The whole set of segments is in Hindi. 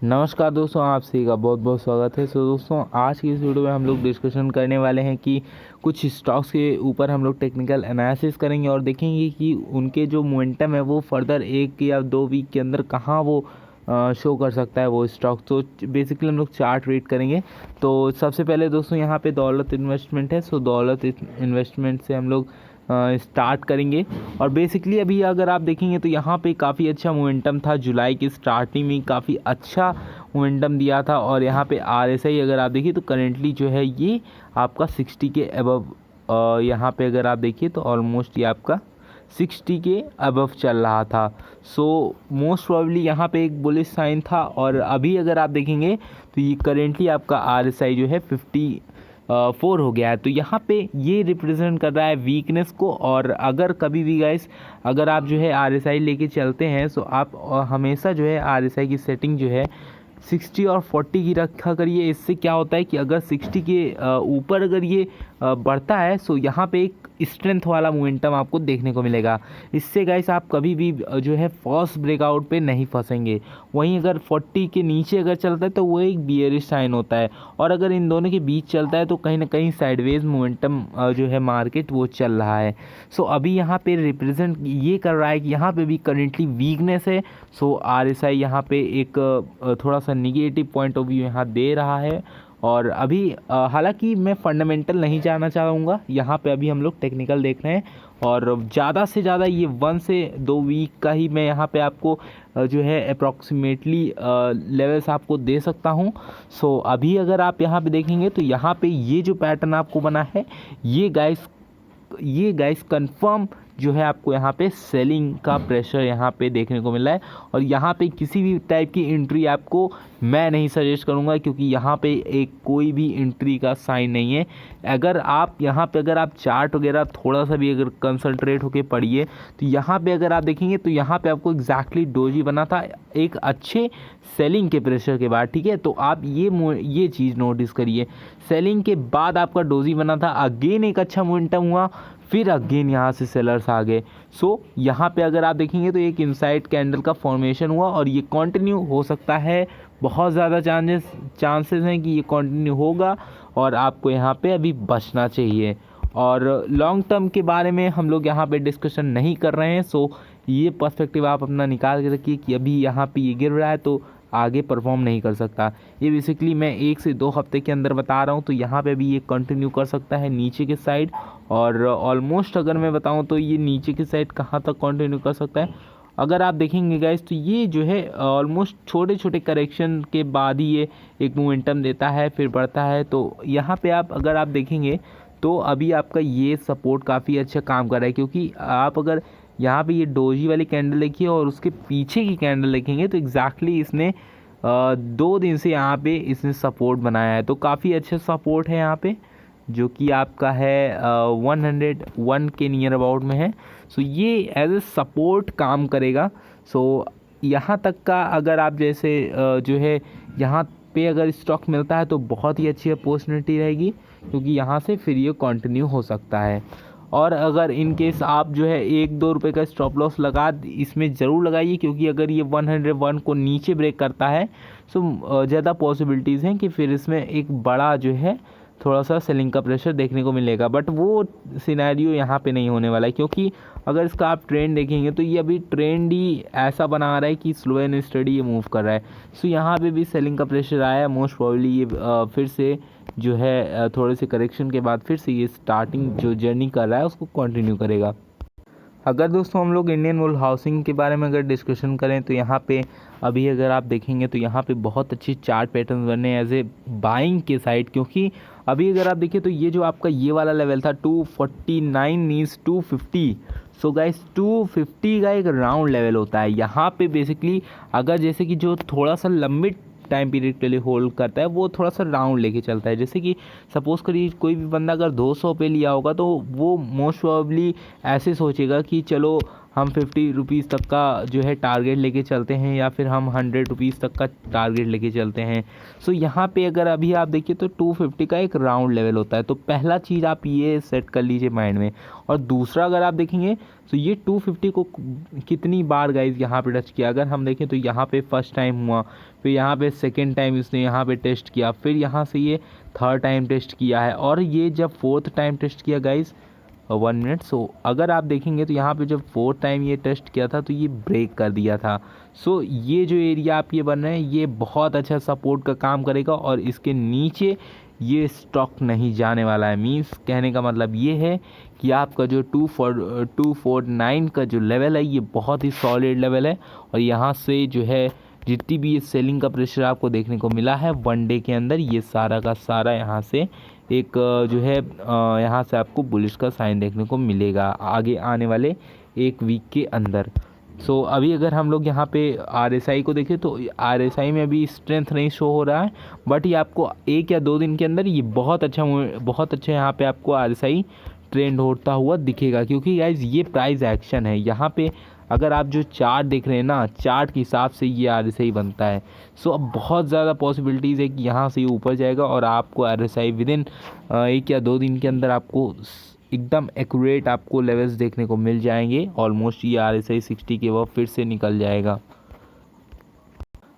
नमस्कार दोस्तों, आप सभी का बहुत बहुत स्वागत है। दोस्तों, आज की इस वीडियो में हम लोग डिस्कशन करने वाले हैं कि कुछ स्टॉक्स के ऊपर हम लोग टेक्निकल एनालिसिस करेंगे और देखेंगे कि उनके जो मोमेंटम है वो फर्दर 1 या 2 वीक के अंदर कहाँ वो शो कर सकता है वो स्टॉक। तो बेसिकली हम लोग चार्ट रीड करेंगे। तो सबसे पहले दोस्तों यहाँ पे दौलत इन्वेस्टमेंट है। दौलत इन्वेस्टमेंट से हम लोग स्टार्ट करेंगे। और बेसिकली अभी अगर आप देखेंगे तो यहाँ पे काफ़ी अच्छा मोमेंटम था। जुलाई की स्टार्टिंग में काफ़ी अच्छा मोमेंटम दिया था। और यहाँ पे RSI अगर आप देखिए तो करेंटली जो है ये आपका 60 के अबव, यहाँ पे अगर आप देखिए तो ऑलमोस्ट ये आपका 60 के अबव चल रहा था। मोस्ट प्रोबेबली यहाँ पे एक बुलिश साइन था। और अभी अगर आप देखेंगे तो ये करेंटली आपका RSI जो है 54 हो गया है। तो यहाँ पे ये रिप्रेजेंट कर रहा है वीकनेस को। और अगर कभी भी गाइस अगर आप जो है RSI लेके चलते हैं तो आप हमेशा जो है RSI की सेटिंग जो है 60 और 40 की रखा करिए। इससे क्या होता है कि अगर 60 के ऊपर अगर ये बढ़ता है तो यहाँ पे एक स्ट्रेंथ वाला मोमेंटम आपको देखने को मिलेगा। इससे गाइस आप कभी भी जो है फॉल्स ब्रेकआउट पे नहीं फंसेंगे। वहीं अगर 40 के नीचे अगर चलता है तो वो एक बियरिश साइन होता है। और अगर इन दोनों के बीच चलता है तो कहीं ना कहीं साइडवेज मोमेंटम जो है मार्केट वो चल रहा है। अभी यहाँ पे रिप्रेजेंट ये कर रहा है कि यहाँ पे भी करेंटली वीकनेस है। RSI यहाँ पे एक थोड़ा सा निगेटिव पॉइंट ऑफ व्यू यहाँ दे रहा है। और अभी हालांकि मैं फंडामेंटल नहीं जाना चाहूँगा, यहाँ पे अभी हम लोग टेक्निकल देख रहे हैं। और ज़्यादा से ज़्यादा ये 1 से 2 वीक का ही मैं यहाँ पे आपको जो है अप्रॉक्सीमेटली लेवल्स आपको दे सकता हूँ। अभी अगर आप यहाँ पे देखेंगे तो यहाँ पे ये जो पैटर्न आपको बना है ये गाइस कंफर्म जो है आपको यहाँ पे सेलिंग का प्रेशर यहाँ पे देखने को मिला है। और यहाँ पे किसी भी टाइप की एंट्री आपको मैं नहीं सजेस्ट करूँगा, क्योंकि यहाँ पे एक कोई भी एंट्री का साइन नहीं है। अगर आप यहाँ पे अगर आप चार्ट वगैरह थोड़ा सा भी अगर कंसंट्रेट होके पढ़िए तो यहाँ पे अगर आप देखेंगे तो यहाँ पे आपको एग्जैक्टली डोजी बना था एक अच्छे सेलिंग के प्रेशर के बाद। ठीक है, तो आप ये चीज़ नोटिस करिए। सेलिंग के बाद आपका डोजी बना था, अगेन एक अच्छा मोमेंटम हुआ, फिर अगेन यहाँ से सेलर्स आ गए। यहाँ पे अगर आप देखेंगे तो एक इनसाइड कैंडल का फॉर्मेशन हुआ और ये कंटिन्यू हो सकता है। बहुत ज़्यादा चांसेस हैं कि ये कंटिन्यू होगा और आपको यहाँ पे अभी बचना चाहिए। और लॉन्ग टर्म के बारे में हम लोग यहाँ पे डिस्कशन नहीं कर रहे हैं। ये पर्सपेक्टिव आप अपना निकाल के रखिए कि अभी यहाँ पे ये गिर रहा है तो आगे परफॉर्म नहीं कर सकता। ये बेसिकली मैं 1 से 2 हफ्ते के अंदर बता रहा हूँ। तो यहाँ पे भी ये कंटिन्यू कर सकता है नीचे के साइड। और ऑलमोस्ट अगर मैं बताऊँ तो ये नीचे की साइड कहाँ तक कंटिन्यू कर सकता है, अगर आप देखेंगे गाइस तो ये जो है ऑलमोस्ट छोटे छोटे करेक्शन के बाद ही ये एक मोमेंटम देता है, फिर बढ़ता है। तो यहाँ पे अगर आप देखेंगे तो अभी आपका ये सपोर्ट काफ़ी अच्छा काम कर रहा है, क्योंकि आप अगर यहाँ पे ये डोजी वाली कैंडल देखिए और उसके पीछे की कैंडल देखेंगे तो एग्जैक्टली इसने 2 दिन से यहाँ पे इसने सपोर्ट बनाया है। तो काफ़ी अच्छा सपोर्ट है यहाँ पे, जो कि आपका है 101 के नियर अबाउट में है। ये एज ए सपोर्ट काम करेगा। यहाँ तक का अगर आप जैसे जो है यहाँ पे अगर स्टॉक मिलता है तो बहुत ही अच्छी अपॉर्चुनिटी रहेगी, क्योंकि यहाँ से फिर ये कंटिन्यू हो सकता है। और अगर इन केस आप जो है 1-2 रुपये का स्टॉप लॉस इसमें ज़रूर लगाइए, क्योंकि अगर ये 101 को नीचे ब्रेक करता है तो ज़्यादा पॉसिबिलिटीज़ हैं कि फिर इसमें एक बड़ा जो है थोड़ा सा सेलिंग का प्रेशर देखने को मिलेगा। बट वो सिनेरियो यहाँ पे नहीं होने वाला है, क्योंकि अगर इसका आप ट्रेंड देखेंगे तो ये अभी ट्रेंड ही ऐसा बना रहा है कि स्लो एंड स्टडी ये मूव कर रहा है। यहाँ पे भी सेलिंग का प्रेशर आया है। मोस्ट प्रोबेबली ये फिर से जो है थोड़े से करेक्शन के बाद फिर से ये स्टार्टिंग जो जर्नी कर रहा है उसको कंटिन्यू करेगा। अगर दोस्तों हम लोग इंडियन वुल हाउसिंग के बारे में अगर डिस्कशन करें तो यहाँ पे अभी अगर आप देखेंगे तो यहाँ पे बहुत अच्छी चार्ट पैटर्न बने एज ए बाइंग के साइड, क्योंकि अभी अगर आप देखिए तो ये जो आपका ये वाला लेवल था 249 मीन्स 250। गाइस 250 का एक राउंड लेवल होता है। यहाँ पे बेसिकली अगर जैसे कि जो थोड़ा सा लंबे टाइम पीरियड के लिए होल्ड करता है वो थोड़ा सा राउंड लेके चलता है। जैसे कि सपोज़ करिए कोई भी बंदा अगर 200 पे लिया होगा तो वो मोस्ट प्रोबेबली ऐसे सोचेगा कि चलो हम 50 रुपीज़ तक का जो है टारगेट लेके चलते हैं या फिर हम 100 रुपीज़ तक का टारगेट लेके चलते हैं। सो यहाँ पे अगर अभी आप देखिए तो 250 का एक राउंड लेवल होता है, तो पहला चीज़ आप ये सेट कर लीजिए माइंड में। और दूसरा अगर आप देखेंगे तो ये 250 को कितनी बार गाइज यहाँ पे टच किया, अगर हम देखें तो यहाँ पे फर्स्ट टाइम हुआ, फिर यहाँ पे सेकेंड टाइम इसने यहाँ पे टेस्ट किया, फिर यहाँ से ये थर्ड टाइम टेस्ट किया है, और ये जब फोर्थ टाइम टेस्ट किया गाइज 1 मिनट। सो अगर आप देखेंगे तो यहाँ पे जब फोर्थ टाइम ये टेस्ट किया था तो ये ब्रेक कर दिया था। सो ये जो एरिया आप ये बन रहे हैं ये बहुत अच्छा सपोर्ट का काम करेगा, और इसके नीचे ये स्टॉक नहीं जाने वाला है। मींस कहने का मतलब ये है कि आपका जो 249 का जो लेवल है ये बहुत ही सॉलिड लेवल है, और यहाँ से जो है जितनी भी ये सेलिंग का प्रेशर आपको देखने को मिला है 1 डे के अंदर, ये सारा का सारा यहाँ से एक जो है यहाँ से आपको बुलिश का साइन देखने को मिलेगा आगे आने वाले 1 वीक के अंदर। सो अभी अगर हम लोग यहाँ पे RSI को देखें तो RSI में अभी स्ट्रेंथ नहीं शो हो रहा है, बट ये आपको 1 या 2 दिन के अंदर ये बहुत अच्छा यहाँ पे आपको RSI ट्रेंड होता हुआ दिखेगा, क्योंकि गाइज ये प्राइस एक्शन है। यहाँ पे अगर आप जो चार्ट देख रहे हैं ना, चार्ट के हिसाब से ये RSI बनता है। सो अब बहुत ज़्यादा पॉसिबिलिटीज़ है कि यहाँ से ये ऊपर जाएगा और आपको RSI विदिन 1 या 2 दिन के अंदर आपको एकदम एक्यूरेट आपको लेवल्स देखने को मिल जाएंगे। ऑलमोस्ट ये RSI 60 के वो फिर से निकल जाएगा।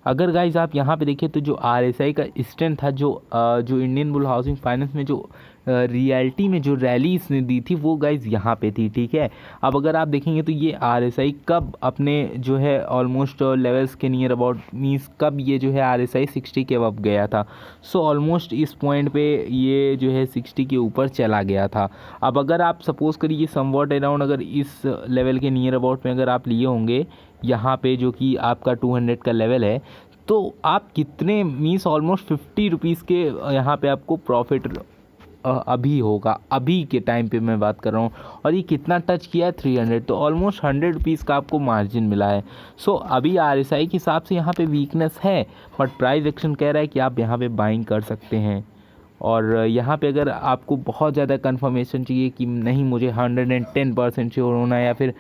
अगर गाइज आप यहाँ पे देखिए तो जो RSI का स्ट्रेंथ था, जो इंडियन बुल हाउसिंग फाइनेंस में जो रियलिटी में जो रैली इसने दी थी वो गाइज यहाँ पे थी, ठीक है। अब अगर आप देखेंगे तो ये RSI कब अपने जो है ऑलमोस्ट लेवल्स के नियर अबाउट, मीन्स कब ये जो है RSI 60 के अब गया था। सो ऑलमोस्ट इस पॉइंट पे ये जो है 60 के ऊपर चला गया था। अब अगर आप सपोज़ करिए समवॉट अराउंड अगर इस लेवल के नियर अबाउट में अगर आप लिए होंगे यहाँ पे जो कि आपका 200 का लेवल है, तो आप कितने मीन्स ऑलमोस्ट 50 रुपीज़ के यहाँ पे आपको प्रॉफिट अभी होगा, अभी के टाइम पे मैं बात कर रहा हूँ। और ये कितना टच किया है 300, तो ऑलमोस्ट 100 रुपीज़ का आपको मार्जिन मिला है। सो अभी RSI के हिसाब से यहाँ पे वीकनेस है, बट प्राइस एक्शन कह रहा है कि आप यहाँ पे बाइंग कर सकते हैं। और यहाँ पे अगर आपको बहुत ज़्यादा कंफर्मेशन चाहिए कि नहीं मुझे 110% श्योर होना है या फिर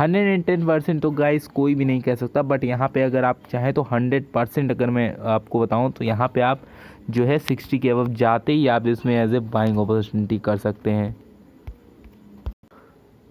110% तो गाइस कोई भी नहीं कह सकता, बट यहाँ पे अगर आप चाहें तो 100% अगर मैं आपको बताऊँ तो यहाँ पे आप जो है 60 के अबव जाते ही आप इसमें एज ए बाइंग अपॉर्चुनिटी कर सकते हैं।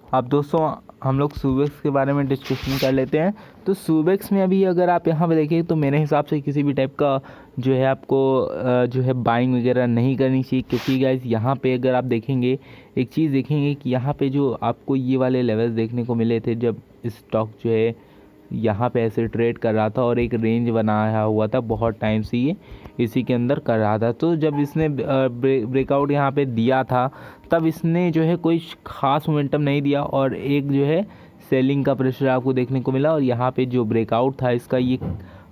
अब दोस्तों हम लोग सुबेक्स के बारे में डिस्कशन कर लेते हैं। तो सुबेक्स में अभी अगर आप यहाँ पे देखें तो मेरे हिसाब से किसी भी टाइप का जो है आपको जो है बाइंग वगैरह नहीं करनी चाहिए, क्योंकि गाइस यहाँ पे अगर आप देखेंगे एक चीज़ देखेंगे कि यहाँ पे जो आपको ये वाले लेवल्स देखने को मिले थे जब स्टॉक जो है यहाँ पे ऐसे ट्रेड कर रहा था और एक रेंज बनाया हुआ था बहुत टाइम से ये इसी के अंदर कर रहा था। तो जब इसने ब्रेकआउट यहाँ पे दिया था तब इसने जो है कोई ख़ास मोमेंटम नहीं दिया और एक जो है सेलिंग का प्रेशर आपको देखने को मिला, और यहाँ पे जो ब्रेकआउट था इसका ये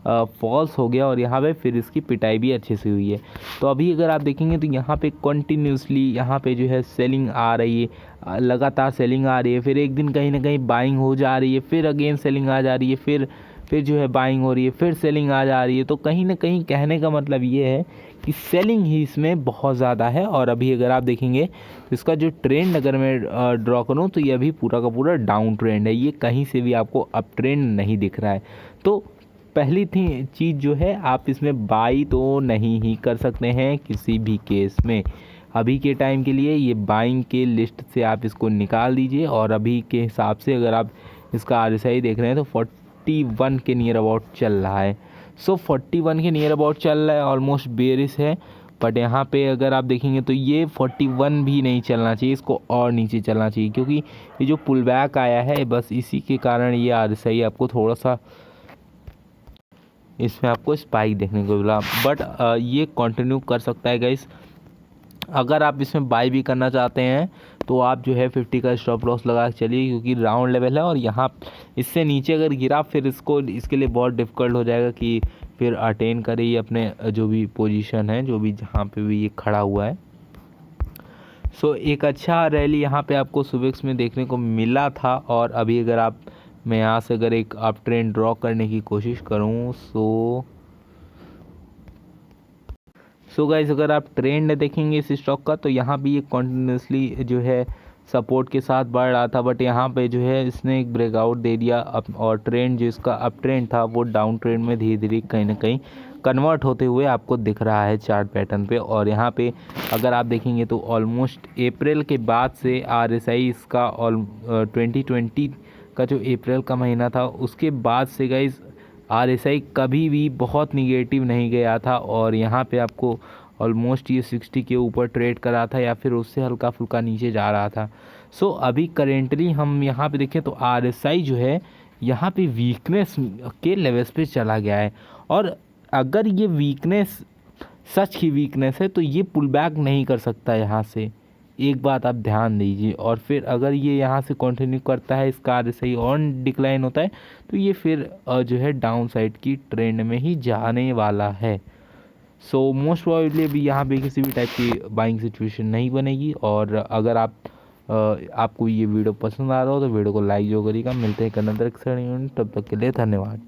फॉल्स हो गया और यहाँ पे फिर इसकी पिटाई भी अच्छे से हुई है। तो अभी अगर आप देखेंगे तो यहाँ पे कंटिन्यूसली यहाँ पे जो है सेलिंग आ रही है, लगातार सेलिंग आ रही है, फिर एक दिन कहीं ना कहीं बाइंग हो जा रही है, फिर अगेन सेलिंग आ जा रही है, फिर जो है बाइंग हो रही है, फिर सेलिंग आ जा रही है। तो कहीं ना कहीं कहने का मतलब ये है कि सेलिंग ही इसमें बहुत ज़्यादा है। और अभी अगर आप देखेंगे तो इसका जो ट्रेंड अगर मैं ड्रॉ करूँ तो ये अभी पूरा का पूरा डाउन ट्रेंड है, ये कहीं से भी आपको अप ट्रेंड नहीं दिख रहा है। तो पहली चीज़ जो है आप इसमें बाई तो नहीं ही कर सकते हैं किसी भी केस में। अभी के टाइम के लिए ये बाइंग के लिस्ट से आप इसको निकाल दीजिए, और अभी के हिसाब से अगर आप इसका RSI देख रहे हैं तो 41 के नियर अबाउट चल रहा है। सो 41 के नियर अबाउट चल रहा है, ऑलमोस्ट बेरिश है। बट यहाँ पे अगर आप देखेंगे तो ये 41 भी नहीं चलना चाहिए, इसको और नीचे चलना चाहिए, क्योंकि ये जो पुल बैक आया है बस इसी के कारण ये RSI आपको थोड़ा सा इसमें आपको स्पाइक देखने को मिला। बट ये कंटिन्यू कर सकता है गाइस। अगर आप इसमें बाई भी करना चाहते हैं तो आप जो है 50 का स्टॉप लॉस लगा के चलिए, क्योंकि राउंड लेवल है और यहाँ इससे नीचे अगर गिरा फिर इसके लिए बहुत डिफ़िकल्ट हो जाएगा कि फिर अटेन करे ये अपने जो भी पोजीशन है, जो भी जहाँ पे भी ये खड़ा हुआ है। सो एक अच्छा रैली यहाँ पे आपको सुबेक्स में देखने को मिला था। और अभी अगर मैं यहाँ से अगर एक अप ट्रेंड ड्रॉ करने की कोशिश करूँ सो गाइस अगर आप ट्रेंड देखेंगे इस स्टॉक का तो यहाँ भी ये कंटिन्यूसली जो है सपोर्ट के साथ बढ़ रहा था, बट यहाँ पे जो है इसने एक ब्रेकआउट दे दिया और ट्रेंड जो इसका अप ट्रेंड था वो डाउन ट्रेंड में धीरे धीरे कहीं ना कहीं कन्वर्ट होते हुए आपको दिख रहा है चार्ट पैटर्न पे। और यहाँ पे अगर आप देखेंगे तो ऑलमोस्ट अप्रैल के बाद से RSI इसका 2020 का जो अप्रैल का महीना था उसके बाद से गाइस RSI कभी भी बहुत निगेटिव नहीं गया था, और यहाँ पे आपको ऑलमोस्ट ये 60 के ऊपर ट्रेड कर रहा था या फिर उससे हल्का फुल्का नीचे जा रहा था। सो अभी करेंटली हम यहाँ पे देखें तो RSI जो है यहाँ पे वीकनेस के लेवल्स पे चला गया है, और अगर ये वीकनेस सच की वीकनेस है तो ये पुल बैक नहीं कर सकता यहाँ से, एक बात आप ध्यान दीजिए। और फिर अगर ये यहाँ से कंटिन्यू करता है, इसका RSI और डिक्लाइन होता है तो ये फिर जो है डाउन साइड की ट्रेंड में ही जाने वाला है। सो मोस्ट प्रोबेबली अभी यहाँ पे किसी भी टाइप की बाइंग सिचुएशन नहीं बनेगी। और अगर आपको ये वीडियो पसंद आ रहा हो तो वीडियो को लाइक जो करिएगा। मिलते हैं एक अनदर, तब तक के लिए धन्यवाद।